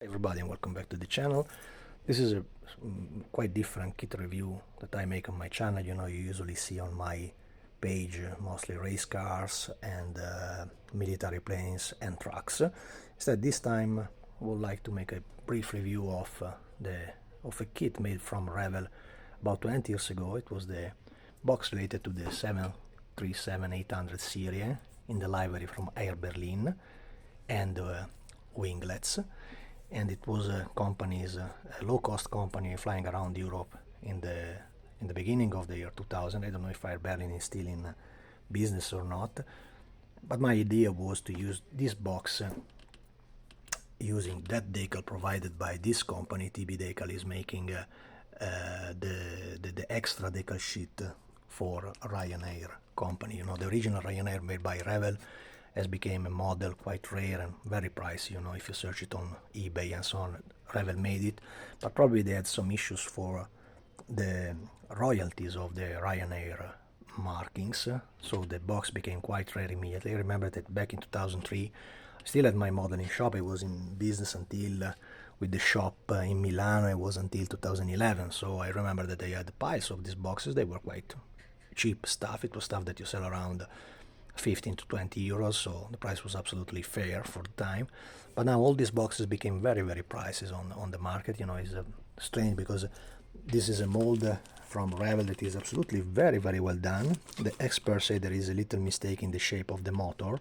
Hey everybody, and welcome back to the channel. This is a quite different kit review that I make on my channel. You usually see on my page mostly race cars and military planes and trucks. Instead, this time I would like to make a brief review of a kit made from Revell about 20 years ago. It was the box related to the 737-800 series in the livery from Air Berlin and winglets. And it was a low-cost company flying around Europe in the beginning of the year 2000. I don't know if Air Berlin is still in business or not, but my idea was to use this box using that decal provided by this company. TB Decal is making the extra decal sheet for Ryanair company. The original Ryanair made by Revell has become a model quite rare and very pricey. If you search it on eBay and so on, Revell made it, but probably they had some issues for the royalties of the Ryanair markings, so the box became quite rare immediately. I remember that back in 2003 I still had my modeling shop. I was in business until with the shop in Milan. It was until 2011, so I remember that I had piles of these boxes. They were quite cheap stuff. It was stuff that you sell around 15 to 20 euros, so the price was absolutely fair for the time. But now all these boxes became very pricey on the market. It's strange because this is a mold from Revell that is absolutely very well done. The experts say there is a little mistake in the shape of the motor,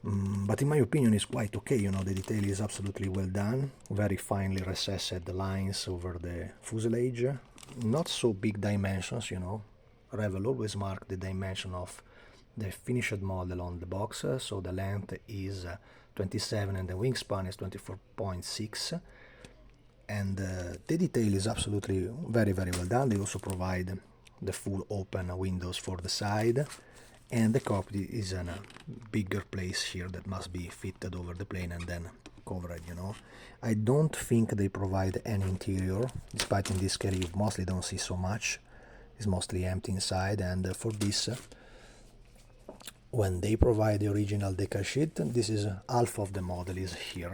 but in my opinion it's quite okay. The detail is absolutely well done, very finely recessed lines over the fuselage, not so big dimensions. Revell always mark the dimension of the finished model on the box, so the length is 27 and the wingspan is 24.6, and the detail is absolutely very well done. They also provide the full open windows for the side, and the cockpit is in a bigger place here that must be fitted over the plane and then covered. I don't think they provide any interior, despite in this scale you mostly don't see so much. It's mostly empty inside, and for this, when they provide the original decal sheet, this is half of the model is here,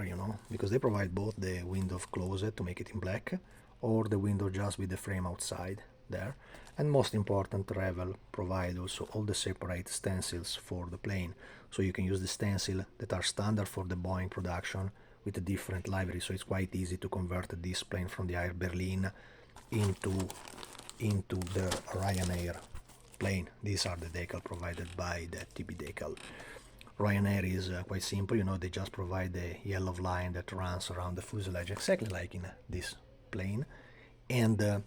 because they provide both the window closet to make it in black, or the window just with the frame outside there. And most important, Revell provide also all the separate stencils for the plane, so you can use the stencil that are standard for the Boeing production with a different livery. So it's quite easy to convert this plane from the Air Berlin into the Ryanair plane. These are the decal provided by the TB Decal. Ryanair is quite simple. They just provide the yellow line that runs around the fuselage, exactly like in this plane, and the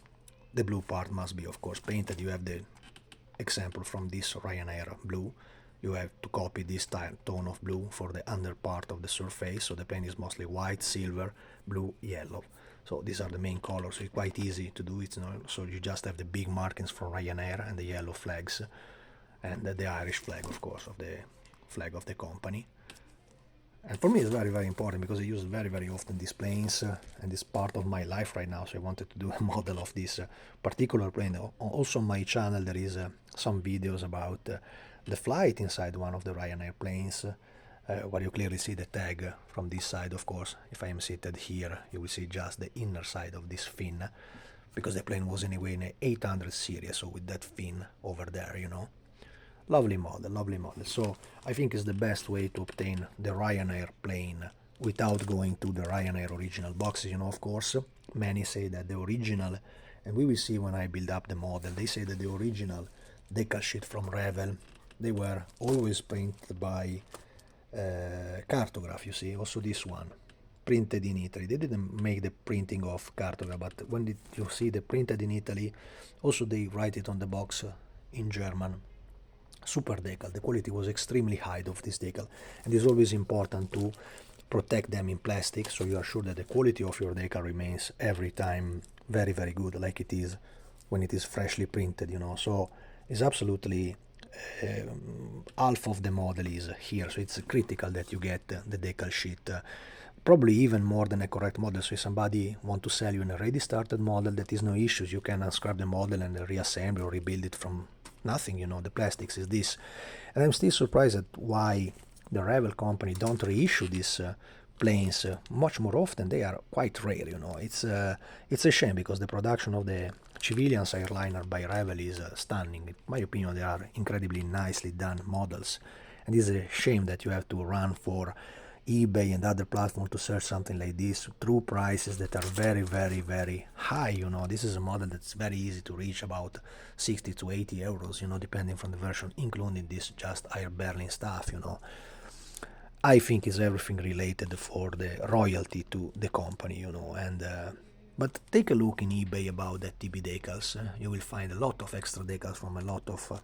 blue part must be of course painted. You have the example from this Ryanair blue. You have to copy this tone of blue for the under part of the surface, so the plane is mostly white, silver, blue, yellow. So these are the main colors, so it's quite easy to do it. So you just have the big markings from Ryanair and the yellow flags, and the Irish flag, of course, of the flag of the company. And for me it's very important because I use very often these planes, and it's part of my life right now, so I wanted to do a model of this particular plane. Also on my channel there is some videos about the flight inside one of the Ryanair planes, where you clearly see the tag from this side. Of course, if I am seated here, you will see just the inner side of this fin, because the plane was anyway in a 800 series, so with that fin over there, Lovely model. So I think it's the best way to obtain the Ryanair plane without going to the Ryanair original boxes. Of course, many say that the original, and we will see when I build up the model, they say that the original decal sheet from Revell, they were always printed by cartograph. You see, also this one printed in Italy. They didn't make the printing of cartograph, but when you see the printed in Italy, also they write it on the box in German. Super decal. The quality was extremely high of this decal, and it's always important to protect them in plastic, so you are sure that the quality of your decal remains every time very good, like it is when it is freshly printed. So it's absolutely half of the model is here, so it's critical that you get the decal sheet, probably even more than a correct model. So if somebody want to sell you a ready started model, that is no issues. You can unscrap the model and reassemble or rebuild it from nothing. The plastics is this. And I'm still surprised at why the Revell company don't reissue this planes much more often. They are quite rare, you know. It's a shame because the production of the civilians airliner by Revell is stunning. In my opinion, they are incredibly nicely done models, and it's a shame that you have to run for eBay and other platforms to search something like this through prices that are very, very, very high. You know, this is a model that's very easy to reach, about 60 to 80 euros, you know, depending from the version, including this just air Berlin stuff, you know. I think is everything related for the royalty to the company, you know. And but take a look in eBay about the TB decals. You will find a lot of extra decals from a lot of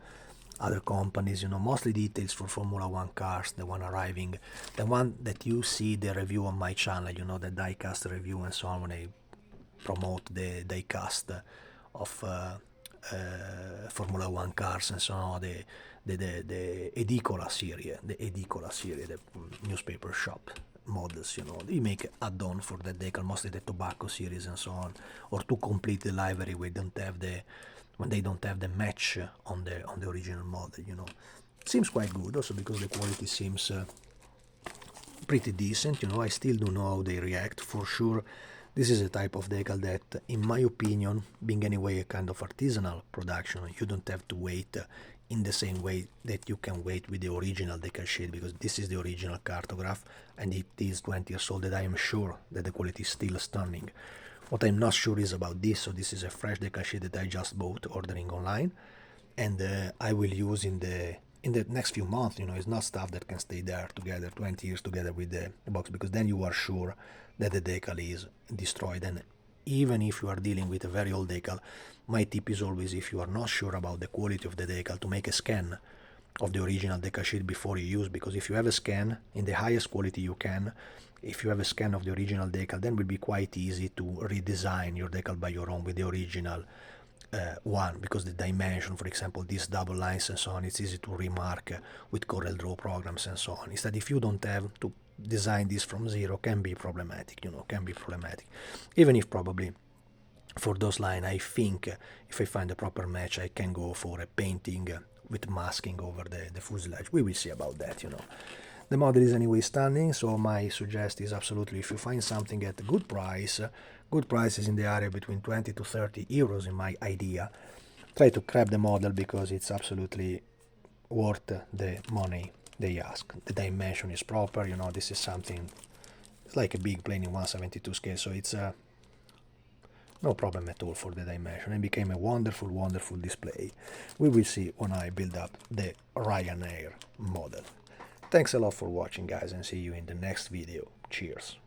other companies, you know, mostly details for Formula One cars, the one arriving, the one that you see the review on my channel, you know, the diecast review and so on, when I promote the diecast of Formula One cars and so on, the Edicola series, the newspaper shop models, you know. They make add-on for the decal, mostly the tobacco series and so on, or to complete the livery when they don't have the match on the original model, you know. Seems quite good also because the quality seems pretty decent, you know. I still don't know how they react. For sure, this is a type of decal that, in my opinion, being anyway a kind of artisanal production, you don't have to wait in the same way that you can wait with the original decal sheet, because this is the original cartograph and it is 20 years old, that I am sure that the quality is still stunning. What I'm not sure is about this. So this is a fresh decal sheet that I just bought ordering online, and I will use in the next few months. You know, it's not stuff that can stay there together 20 years together with the box, because then you are sure that the decal is destroyed. And even if you are dealing with a very old decal, my tip is always, if you are not sure about the quality of the decal, to make a scan of the original decal sheet before you use, because if you have a scan in the highest quality you can, if you have a scan of the original decal, then it will be quite easy to redesign your decal by your own with the original one, because the dimension, for example, these double lines and so on, it's easy to remark with Corel Draw programs and so on. Instead, if you don't have to design this from zero, can be problematic, you know, can be problematic. Even if probably for those lines, I think if I find a proper match, I can go for a painting with masking over the fuselage. We will see about that, you know. The model is anyway stunning, so my suggestion is absolutely, if you find something at a good price, good prices in the area between 20 to 30 euros in my idea, try to grab the model, because it's absolutely worth the money they ask. The dimension is proper, you know. This is something, it's like a big plane in 1/72 scale, so it's no problem at all for the dimension. It became a wonderful, wonderful display. We will see when I build up the Ryanair model. Thanks a lot for watching, guys, and see you in the next video. Cheers.